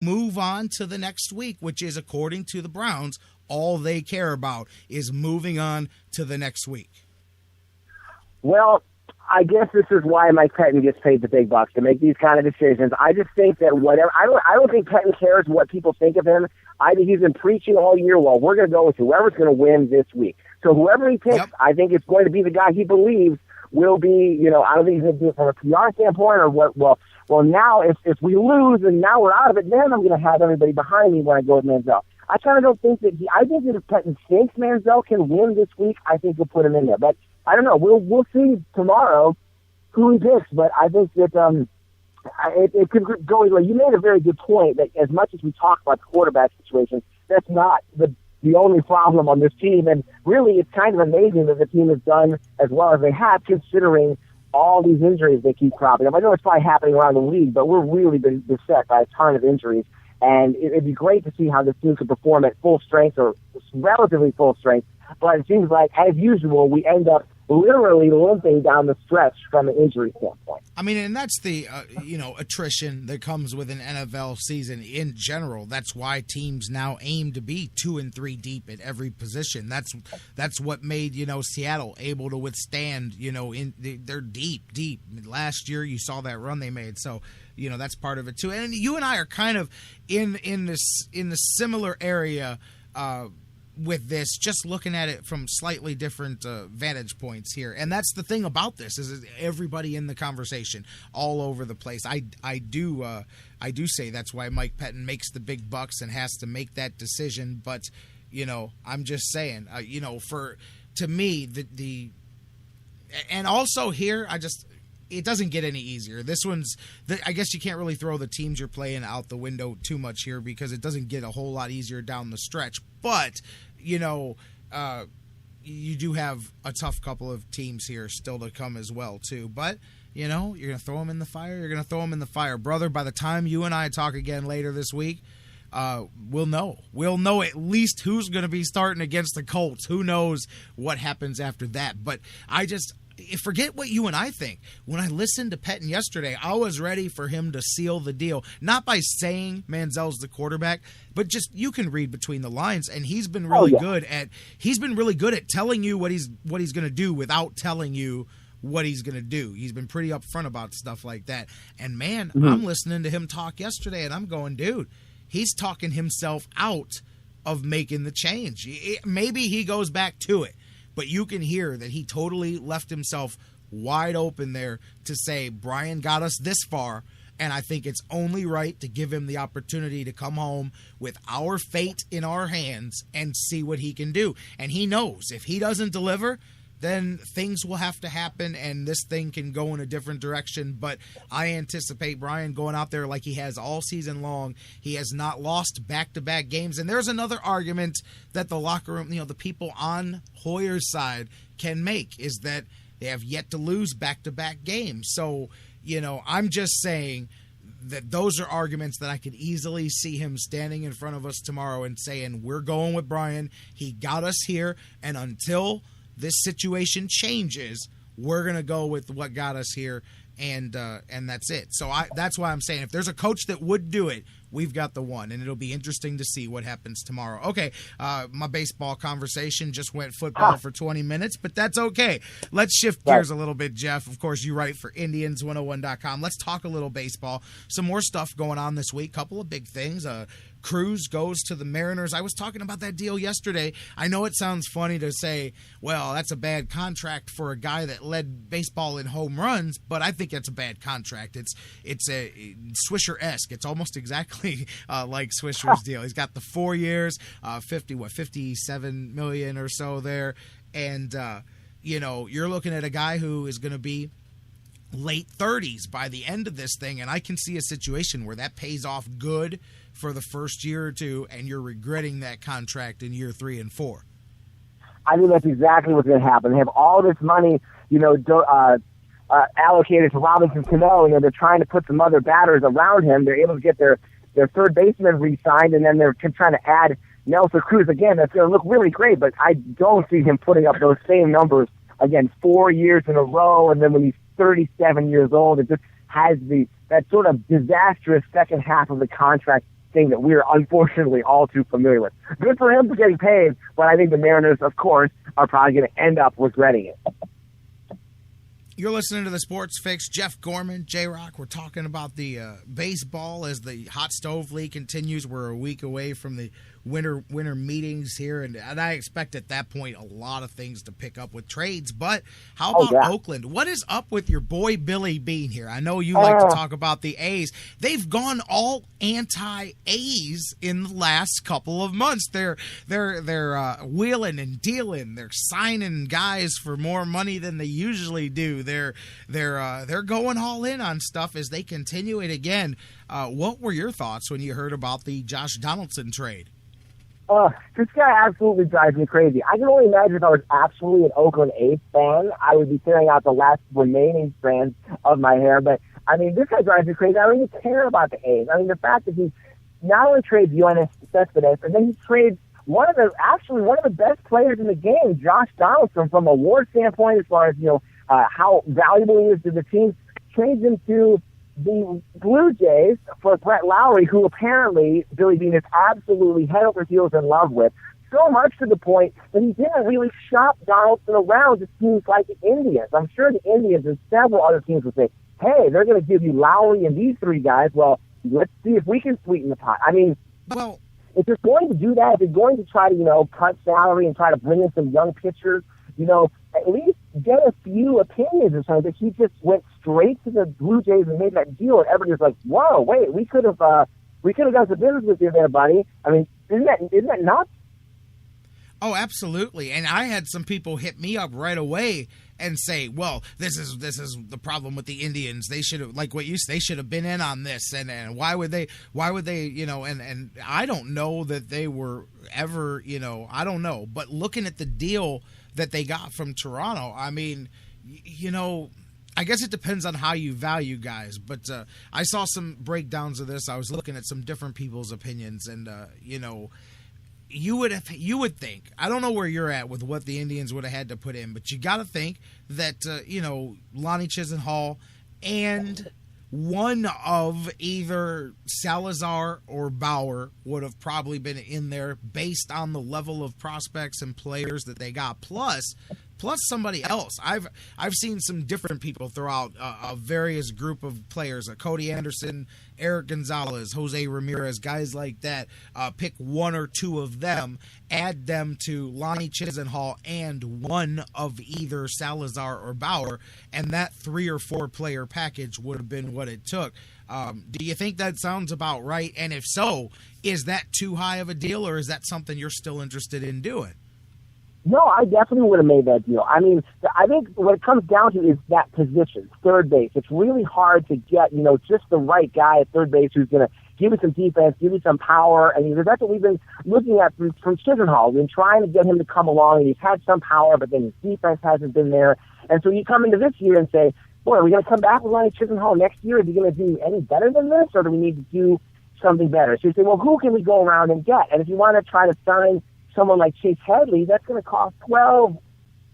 move on to the next week, which is, according to the Browns, all they care about is moving on to the next week. Well, I guess this is why Mike Pettine gets paid the big bucks to make these kind of decisions. I just think that whatever, I don't think Pettine cares what people think of him. I think he's been preaching all year, well, we're going to go with whoever's going to win this week. So whoever he picks, I think it's going to be the guy he believes will be, I don't think he's going to do it from a PR standpoint or what. Well, now if we lose and now we're out of it, then I'm going to have everybody behind me when I go with Manziel. I kind of don't think that I think that if Pettine thinks Manziel can win this week, I think he'll put him in there. But I don't know. We'll see tomorrow who he picks. But I think that it could go either way. You made a very good point that as much as we talk about the quarterback situation, that's not the only problem on this team. And really, it's kind of amazing that the team has done as well as they have, considering all these injuries they keep cropping up. I know it's probably happening around the league, but we're really been beset by a ton of injuries. And it'd be great to see how this team could perform at full strength or relatively full strength. But it seems like, as usual, we end up literally limping down the stretch from an injury standpoint. I mean, and that's the, attrition that comes with an NFL season in general. That's why teams now aim to be 2 and 3 deep at every position. That's what made, Seattle able to withstand, they're deep. Last year, you saw that run they made. So, that's part of it too. And you and I are kind of in the similar area, with this, just looking at it from slightly different vantage points here. And that's the thing about this, is everybody in the conversation all over the place. I do say that's why Mike Pettine makes the big bucks and has to make that decision. But, I'm just saying, to me, and also here, it doesn't get any easier. This one's, I guess you can't really throw the teams you're playing out the window too much here, because it doesn't get a whole lot easier down the stretch. But, you do have a tough couple of teams here still to come as well, too. But, you're going to throw them in the fire. You're going to throw them in the fire. Brother, by the time you and I talk again later this week, we'll know. We'll know at least who's going to be starting against the Colts. Who knows what happens after that. But forget what you and I think. When I listened to Pettine yesterday, I was ready for him to seal the deal. Not by saying Manziel's the quarterback, but just you can read between the lines, and he's been really good at telling you what he's going to do without telling you what he's going to do. He's been pretty upfront about stuff like that. And man, I'm listening to him talk yesterday, and I'm going, dude, he's talking himself out of making the change. Maybe he goes back to it. But you can hear that he totally left himself wide open there to say, Brian got us this far, and I think it's only right to give him the opportunity to come home with our fate in our hands and see what he can do. And he knows if he doesn't deliver, then things will have to happen and this thing can go in a different direction. But I anticipate Brian going out there like he has all season long. He has not lost back-to-back games. And there's another argument that the locker room, the people on Hoyer's side can make, is that they have yet to lose back-to-back games. So, I'm just saying that those are arguments that I could easily see him standing in front of us tomorrow and saying, we're going with Brian. He got us here. And until this situation changes, we're going to go with what got us here, and that's it. So that's why I'm saying if there's a coach that would do it, we've got the one, and it'll be interesting to see what happens tomorrow. Okay, my baseball conversation just went football for 20 minutes, but that's okay. Let's shift gears a little bit, Jeff. Of course, you write for Indians101.com. Let's talk a little baseball. Some more stuff going on this week. Couple of big things. Cruz goes to the Mariners. I was talking about that deal yesterday. I know it sounds funny to say, well, that's a bad contract for a guy that led baseball in home runs, but I think it's a bad contract. It's a Swisher-esque. It's almost exactly like Swisher's deal. He's got the 4 years, 57 million or so there, and you're looking at a guy who is going to be late 30s by the end of this thing, and I can see a situation where that pays off good for the first year or two, and you're regretting that contract in year 3 and 4. I think that's exactly what's going to happen. They have all this money, allocated to Robinson Cano, and they're trying to put some other batters around him. They're able to get their third baseman re-signed, and then they're trying to add Nelson Cruz again. That's going to look really great, but I don't see him putting up those same numbers again 4 years in a row, and then when he's 37 years old, it just has that sort of disastrous second half of the contract thing that we're unfortunately all too familiar with. Good for him for getting paid, but I think the Mariners, of course, are probably going to end up regretting it. You're listening to the Sports Fix. Jeff Gorman, J-Rock. We're talking about the baseball as the Hot Stove League continues. We're a week away from the winter meetings here, and I expect at that point a lot of things to pick up with trades. But how about Oakland? What is up with your boy Billy Beane here? I know you like to talk about the A's. They've gone all anti-A's in the last couple of months. They're wheeling and dealing. They're signing guys for more money than they usually do. They're going all in on stuff as they continue it again. What were your thoughts when you heard about the Josh Donaldson trade? This guy absolutely drives me crazy. I can only imagine if I was actually an Oakland A's fan, I would be tearing out the last remaining strands of my hair. But, I mean, this guy drives me crazy. I don't even care about the A's. I mean, the fact that he not only trades Yoenis Cespedes, and then he trades one of the best players in the game, Josh Donaldson, from a WAR standpoint, as far as, how valuable he is to the team, trades him to the Blue Jays for Brett Lowry, who apparently Billy Beane is absolutely head over heels in love with, so much to the point that he didn't really shop Donaldson around to teams like the Indians. I'm sure the Indians and several other teams would say, hey, they're going to give you Lowry and these three guys. Well, let's see if we can sweeten the pot. I mean, if you're going to do that, if you're going to try to, cut salary and try to bring in some young pitchers, at least get a few opinions or something. That he just went straight to the Blue Jays and made that deal, and everybody's like, "Whoa, wait, we could have done some business with you there, buddy." I mean, isn't that nuts? Oh, absolutely. And I had some people hit me up right away and say, "Well, this is the problem with the Indians. They should have, like what you say, they should have been in on this, and why would they, and I don't know that they were ever, I don't know, but looking at the deal that they got from Toronto, I mean, I guess it depends on how you value guys, but I saw some breakdowns of this. I was looking at some different people's opinions, and you would think, I don't know where you're at with what the Indians would have had to put in, but you got to think that Lonnie Chisenhall and one of either Salazar or Bauer would have probably been in there based on the level of prospects and players that they got, plus somebody else. I've seen some different people throw out a various group of players, Cody Anderson, Eric Gonzalez, Jose Ramirez, guys like that. Pick one or two of them, add them to Lonnie Chisenhall and one of either Salazar or Bauer, and that 3 or 4 player package would have been what it took. Do you think that sounds about right? And if so, is that too high of a deal, or is that something you're still interested in doing? No, I definitely would have made that deal. I mean, I think what it comes down to is that position, third base. It's really hard to get, just the right guy at third base who's going to give you some defense, give you some power. And that's what we've been looking at from Chisenhall. We've been trying to get him to come along, and he's had some power, but then his defense hasn't been there. And so you come into this year and say, boy, are we going to come back with Lonnie Chisenhall next year? Is he going to do any better than this, or do we need to do something better? So you say, well, who can we go around and get? And if you want to try to sign someone like Chase Headley, that's going to cost $12,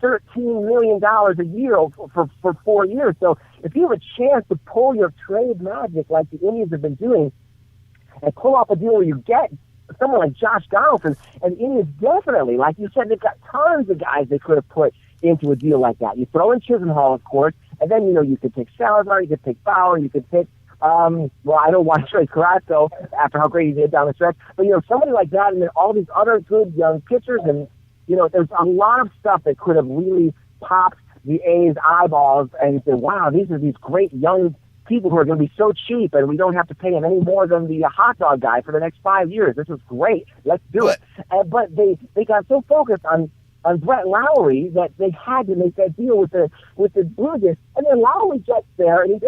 $13 million a year for 4 years. So if you have a chance to pull your trade magic like the Indians have been doing and pull off a deal where you get someone like Josh Donaldson, and the Indians definitely, like you said, they've got tons of guys they could have put into a deal like that. You throw in Chisenhall, of course, and then, you could take Salazar, you could take Bauer, you could take I don't want to trade Carrasco after how great he did down the stretch, but somebody like that, and then all these other good young pitchers, and there's a lot of stuff that could have really popped the A's eyeballs and said, wow, these are these great young people who are going to be so cheap, and we don't have to pay them any more than the hot dog guy for the next 5 years. This is great. Let's do it. But they got so focused on Brett Lowry that they had to make that deal with the Blue Jays. And then Lowry gets there, and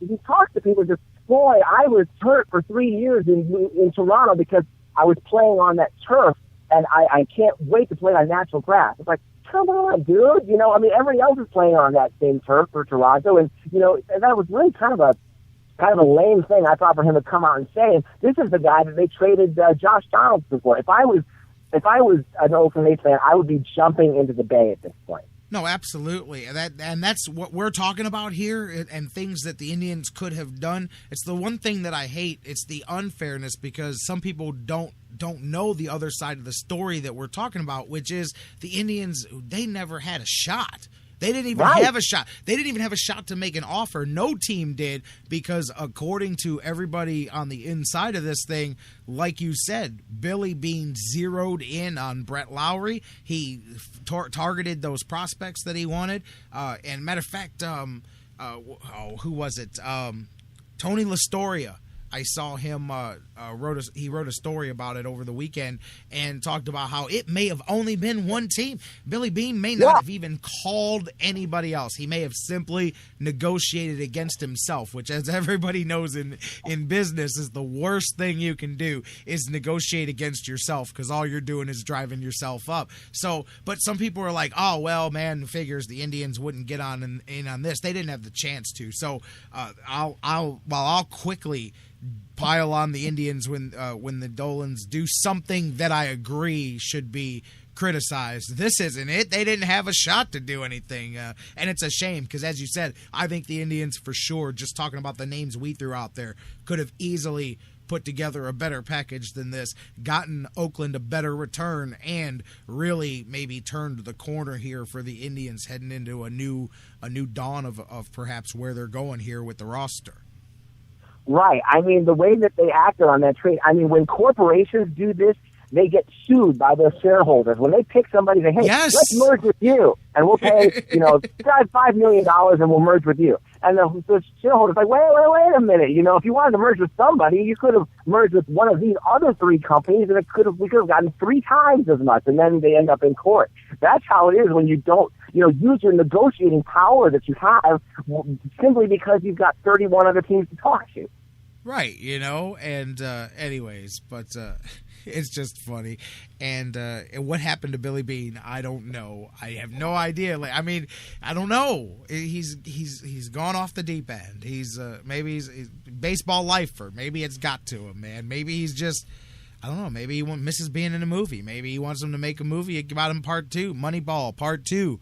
he talks to people and says, boy, I was hurt for 3 years in Toronto because I was playing on that turf, and I can't wait to play on natural grass. It's like, come on, dude. Everybody else is playing on that same turf for Toronto, and, that was really kind of a lame thing, I thought, for him to come out and say. And this is the guy that they traded Josh Donaldson for. If I was an Oakland A's fan, I would be jumping into the Bay at this point. No, absolutely. That's what we're talking about here, and things that the Indians could have done. It's the one thing that I hate. It's the unfairness, because some people don't know the other side of the story that we're talking about, which is the Indians, they never had a shot. They didn't even have a shot. They didn't even have a shot to make an offer. No team did, because according to everybody on the inside of this thing, like you said, Billy Beane zeroed in on Brett Lowry. He targeted those prospects that he wanted. And matter of fact, who was it? Tony Lastoria. I saw him he wrote a story about it over the weekend and talked about how it may have only been one team. Billy Beane may not have even called anybody else. He may have simply negotiated against himself, which, as everybody knows in business, is the worst thing you can do, is negotiate against yourself, because all you're doing is driving yourself up. So, but some people are like, oh, well, man, figures the Indians wouldn't get in on this. They didn't have the chance to. So I'll quickly pile on the Indians when the Dolans do something that I agree should be criticized. This isn't it. They didn't have a shot to do anything, and it's a shame, because, as you said, I think the Indians, for sure, just talking about the names we threw out there, could have easily put together a better package than this, gotten Oakland a better return, and really maybe turned the corner here for the Indians heading into a new dawn of perhaps where they're going here with the roster. Right. I mean, the way that they acted on that trade, I mean, when corporations do this, they get sued by their shareholders. When they pick somebody, they say, hey, let's merge with you, and we'll pay, $5 million, and we'll merge with you. And the shareholders are like, wait a minute. If you wanted to merge with somebody, you could have merged with one of these other three companies, and we could have gotten 3 times as much, and then they end up in court. That's how it is when you don't, use your negotiating power that you have simply because you've got 31 other teams to talk to. Right, and anyways, but it's just funny. And what happened to Billy Beane, I don't know. I have no idea. I don't know. He's gone off the deep end. Maybe he's baseball lifer. Maybe it's got to him, man. Maybe he's just, I don't know. Maybe he misses being in a movie. Maybe he wants him to make a movie about him Part 2, Moneyball Part 2.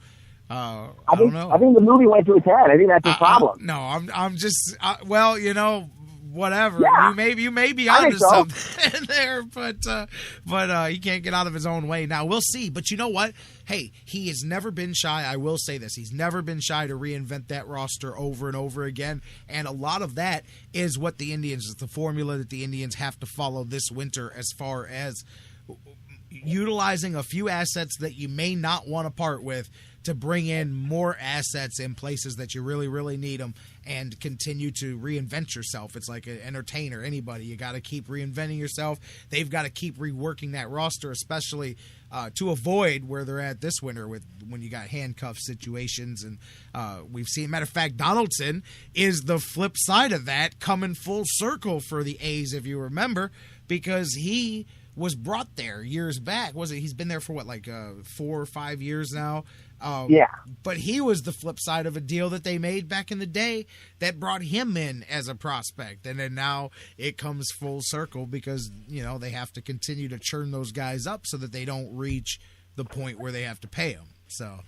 I don't know. I think the movie went to his head. I think that's the problem. I'm just whatever. Yeah. You may be onto something there, but he can't get out of his own way. Now we'll see. But you know what? Hey, he has never been shy. I will say this: he's never been shy to reinvent that roster over and over again. And a lot of that is what the formula that the Indians have to follow this winter, as far as utilizing a few assets that you may not want to part with, to bring in more assets in places that you really, really need them, and continue to reinvent yourself. It's like an entertainer, anybody. You got to keep reinventing yourself. They've got to keep reworking that roster, especially to avoid where they're at this winter when you got handcuff situations. And we've seen, matter of fact, Donaldson is the flip side of that, coming full circle for the A's, if you remember, because he was brought there years back. He's been there for 4 or 5 years now. Yeah. But he was the flip side of a deal that they made back in the day that brought him in as a prospect. And then now it comes full circle, because, they have to continue to churn those guys up so that they don't reach the point where they have to pay them. So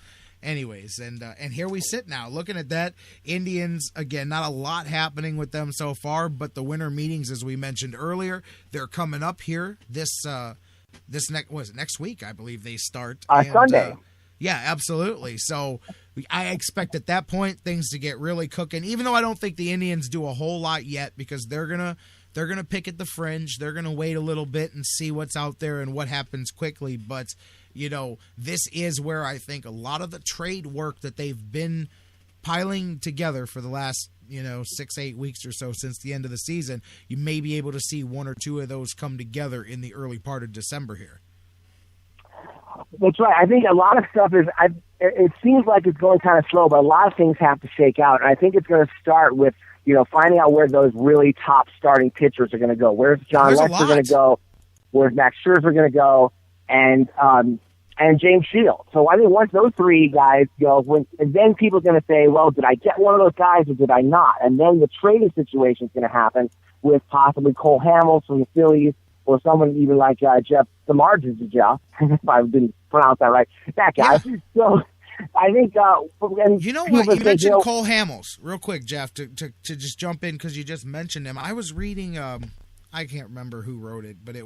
anyways, and here we sit now looking at that. Indians, again, not a lot happening with them so far, but the winter meetings, as we mentioned earlier, they're coming up here next week, I believe they start. Sunday. Yeah, absolutely. So I expect at that point things to get really cooking, even though I don't think the Indians do a whole lot yet, because they're gonna pick at the fringe. They're gonna wait a little bit and see what's out there and what happens quickly. But this is where I think a lot of the trade work that they've been piling together for the last 6-8 weeks or so since the end of the season, you may be able to see 1 or 2 of those come together in the early part of December here. That's right. I think a lot of stuff it seems like it's going kind of slow, but a lot of things have to shake out. And I think it's going to start with, finding out where those really top starting pitchers are going to go. Where's John Lester going to go? Where's Max Scherzer going to go? And James Shields. So I think once those 3 guys go, and then people are going to say, well, did I get one of those guys or did I not? And then the trading situation is going to happen with possibly Cole Hamels from the Phillies, or someone even like Jeff Samardzija, if I didn't pronounce that right, that guy. Yeah. So I think. And you know what? You think, mentioned Cole Hamels, real quick, Jeff, to just jump in because you just mentioned him. I was reading. I can't remember who wrote it, but it